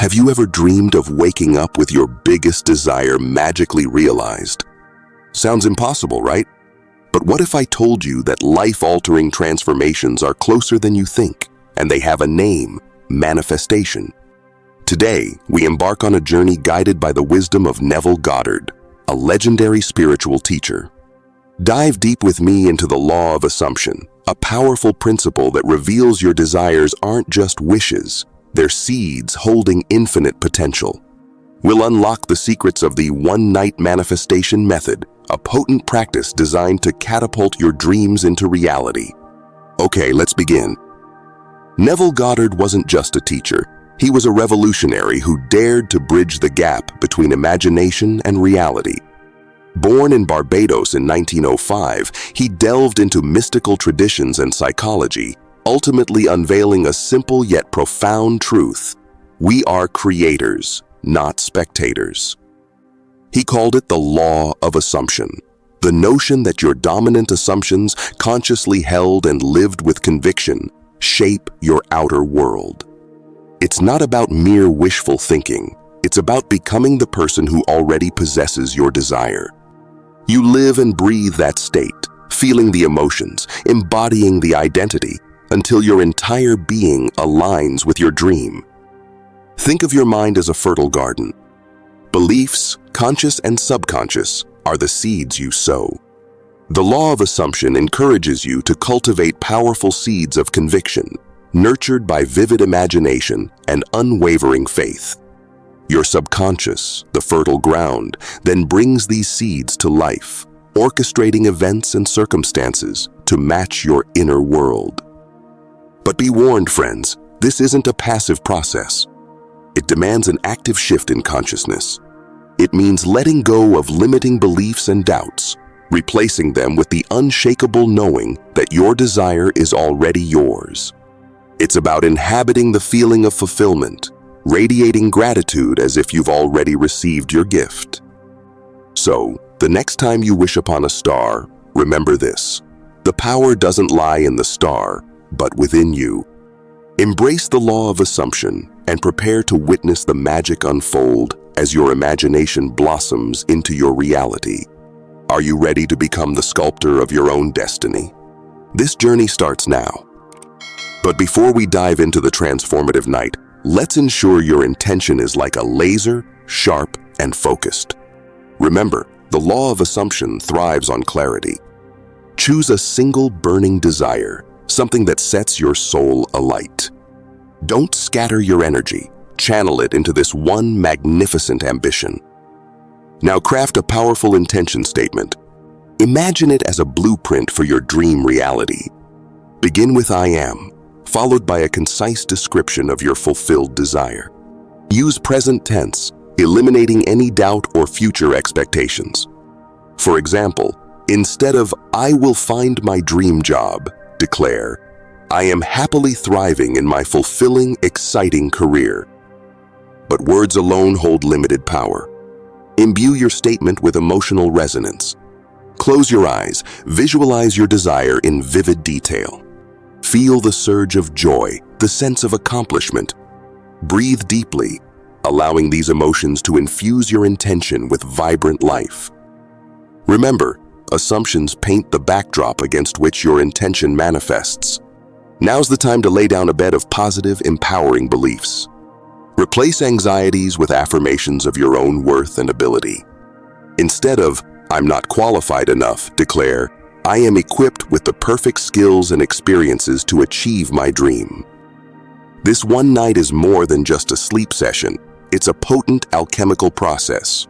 Have you ever dreamed of waking up with your biggest desire magically realized? Sounds impossible, right? But what if I told you that life-altering transformations are closer than you think, and they have a name, manifestation? Today, we embark on a journey guided by the wisdom of Neville Goddard, a legendary spiritual teacher. Dive deep with me into the law of assumption, a powerful principle that reveals your desires aren't just wishes, they're seeds holding infinite potential. We'll unlock the secrets of the one-night manifestation method, a potent practice designed to catapult your dreams into reality. Okay, let's begin. Neville Goddard wasn't just a teacher. He was a revolutionary who dared to bridge the gap between imagination and reality. Born in Barbados in 1905, he delved into mystical traditions and psychology, ultimately unveiling a simple yet profound truth: we are creators, not spectators. He called it the law of assumption, the notion that your dominant assumptions, consciously held and lived with conviction, shape your outer world. It's not about mere wishful thinking. It's about becoming the person who already possesses your desire. You live and breathe that state, feeling the emotions, embodying the identity, until your entire being aligns with your dream. Think of your mind as a fertile garden. Beliefs, conscious and subconscious, are the seeds you sow. The law of assumption encourages you to cultivate powerful seeds of conviction, nurtured by vivid imagination and unwavering faith. Your subconscious, the fertile ground, then brings these seeds to life, orchestrating events and circumstances to match your inner world. But be warned, friends, this isn't a passive process. It demands an active shift in consciousness. It means letting go of limiting beliefs and doubts, replacing them with the unshakable knowing that your desire is already yours. It's about inhabiting the feeling of fulfillment, radiating gratitude as if you've already received your gift. So, the next time you wish upon a star, remember this: the power doesn't lie in the star, but within you. Embrace the law of assumption and prepare to witness the magic unfold as your imagination blossoms into your reality. Are you ready to become the sculptor of your own destiny? This journey starts now. But before we dive into the transformative night, let's ensure your intention is like a laser, sharp and focused. Remember, the law of assumption thrives on clarity. Choose a single burning desire, something that sets your soul alight. Don't scatter your energy. Channel it into this one magnificent ambition. Now craft a powerful intention statement. Imagine it as a blueprint for your dream reality. Begin with I am, followed by a concise description of your fulfilled desire. Use present tense, eliminating any doubt or future expectations. For example, instead of "I will find my dream job," declare, "I am happily thriving in my fulfilling, exciting career." But words alone hold limited power. Imbue your statement with emotional resonance. Close your eyes, visualize your desire in vivid detail. Feel the surge of joy, the sense of accomplishment. Breathe deeply, allowing these emotions to infuse your intention with vibrant life. Remember, assumptions paint the backdrop against which your intention manifests. Now's the time to lay down a bed of positive, empowering beliefs. Replace anxieties with affirmations of your own worth and ability. Instead of "I'm not qualified enough," declare, "I am equipped with the perfect skills and experiences to achieve my dream." This one night is more than just a sleep session. It's a potent alchemical process.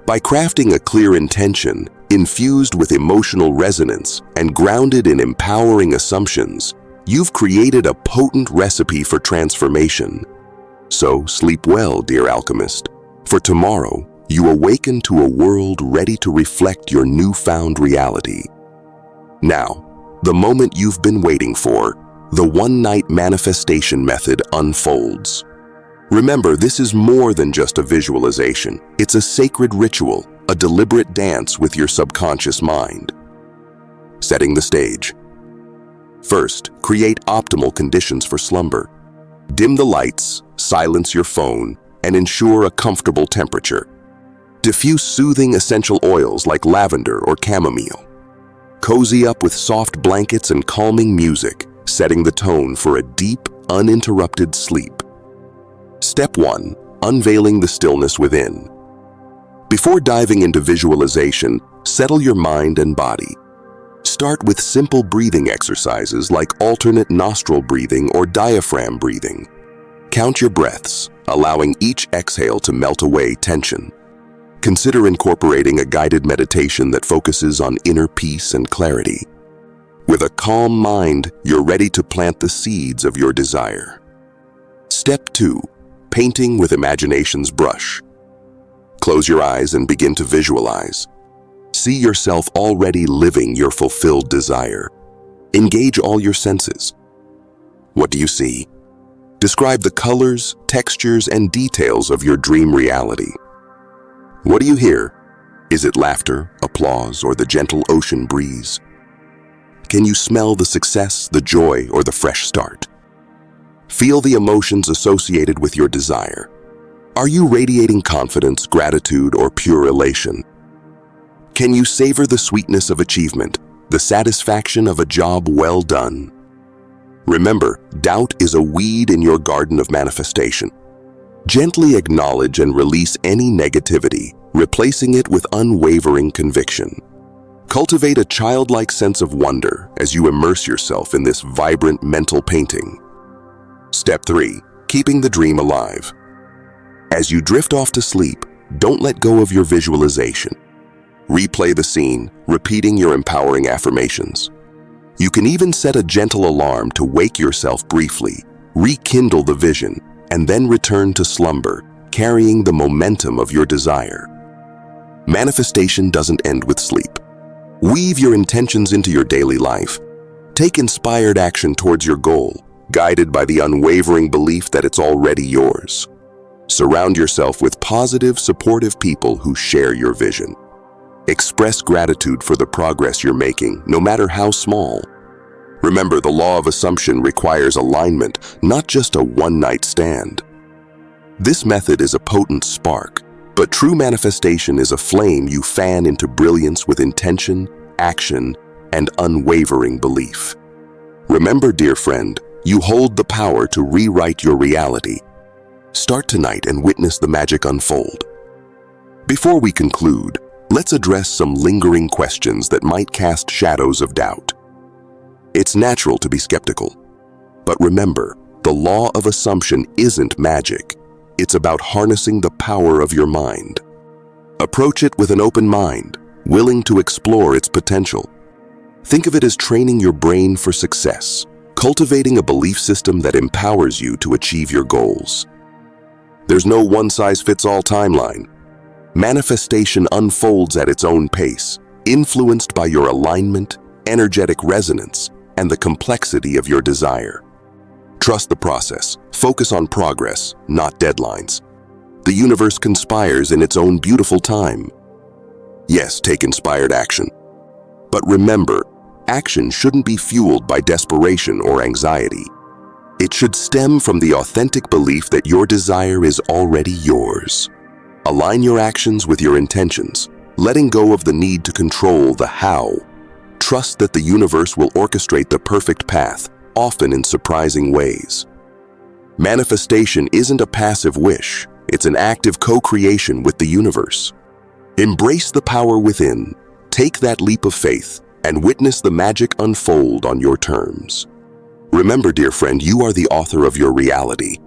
By crafting a clear intention, infused with emotional resonance and grounded in empowering assumptions, you've created a potent recipe for transformation. So sleep well, dear alchemist, for tomorrow you awaken to a world ready to reflect your newfound reality. Now, the moment you've been waiting for, the one-night manifestation method unfolds. Remember, this is more than just a visualization. It's a sacred ritual, a deliberate dance with your subconscious mind. Setting the stage. First, create optimal conditions for slumber. Dim the lights, silence your phone, and ensure a comfortable temperature. Diffuse soothing essential oils like lavender or chamomile. Cozy up with soft blankets and calming music, setting the tone for a deep, uninterrupted sleep. Step 1. Unveiling the stillness within. Before diving into visualization, settle your mind and body. Start with simple breathing exercises like alternate nostril breathing or diaphragm breathing. Count your breaths, allowing each exhale to melt away tension. Consider incorporating a guided meditation that focuses on inner peace and clarity. With a calm mind, you're ready to plant the seeds of your desire. Step 2. Painting with imagination's brush. Close your eyes and begin to visualize. See yourself already living your fulfilled desire. Engage all your senses. What do you see? Describe the colors, textures, and details of your dream reality. What do you hear? Is it laughter, applause, or the gentle ocean breeze? Can you smell the success, the joy, or the fresh start? Feel the emotions associated with your desire. Are you radiating confidence, gratitude, or pure elation? Can you savor the sweetness of achievement, the satisfaction of a job well done? Remember, doubt is a weed in your garden of manifestation. Gently acknowledge and release any negativity, replacing it with unwavering conviction. Cultivate a childlike sense of wonder as you immerse yourself in this vibrant mental painting. Step 3. Keeping the dream alive. As you drift off to sleep, don't let go of your visualization. Replay the scene, repeating your empowering affirmations. You can even set a gentle alarm to wake yourself briefly, rekindle the vision, and then return to slumber, carrying the momentum of your desire. Manifestation doesn't end with sleep. Weave your intentions into your daily life. Take inspired action towards your goal, guided by the unwavering belief that it's already yours. Surround yourself with positive, supportive people who share your vision. Express gratitude for the progress you're making, no matter how small. Remember, the law of assumption requires alignment, not just a one-night stand. This method is a potent spark, but true manifestation is a flame you fan into brilliance with intention, action, and unwavering belief. Remember, dear friend, you hold the power to rewrite your reality. Start tonight and witness the magic unfold. Before we conclude, let's address some lingering questions that might cast shadows of doubt. It's natural to be skeptical, but remember, the law of assumption isn't magic. It's about harnessing the power of your mind. Approach it with an open mind, willing to explore its potential. Think of it as training your brain for success, cultivating a belief system that empowers you to achieve your goals. There's no one-size-fits-all timeline. Manifestation unfolds at its own pace, influenced by your alignment, energetic resonance, and the complexity of your desire. Trust the process. Focus on progress, not deadlines. The universe conspires in its own beautiful time. Yes, take inspired action. But remember, action shouldn't be fueled by desperation or anxiety. It should stem from the authentic belief that your desire is already yours. Align your actions with your intentions, letting go of the need to control the how. Trust that the universe will orchestrate the perfect path, often in surprising ways. Manifestation isn't a passive wish, it's an active co-creation with the universe. Embrace the power within, take that leap of faith, and witness the magic unfold on your terms. Remember, dear friend, you are the author of your reality.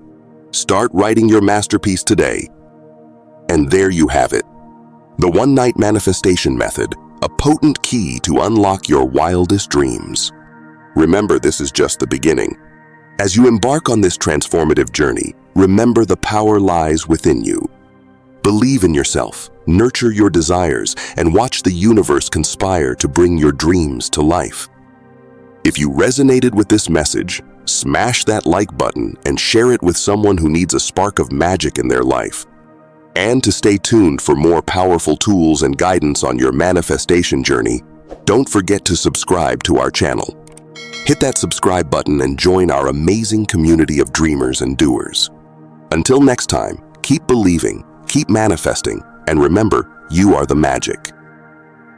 Start writing your masterpiece today. And there you have it. The one-night manifestation method, a potent key to unlock your wildest dreams. Remember, this is just the beginning. As you embark on this transformative journey, remember the power lies within you. Believe in yourself, nurture your desires, and watch the universe conspire to bring your dreams to life. If you resonated with this message, smash that like button and share it with someone who needs a spark of magic in their life. And to stay tuned for more powerful tools and guidance on your manifestation journey, don't forget to subscribe to our channel. Hit that subscribe button and join our amazing community of dreamers and doers. Until next time, keep believing, keep manifesting, and remember, you are the magic.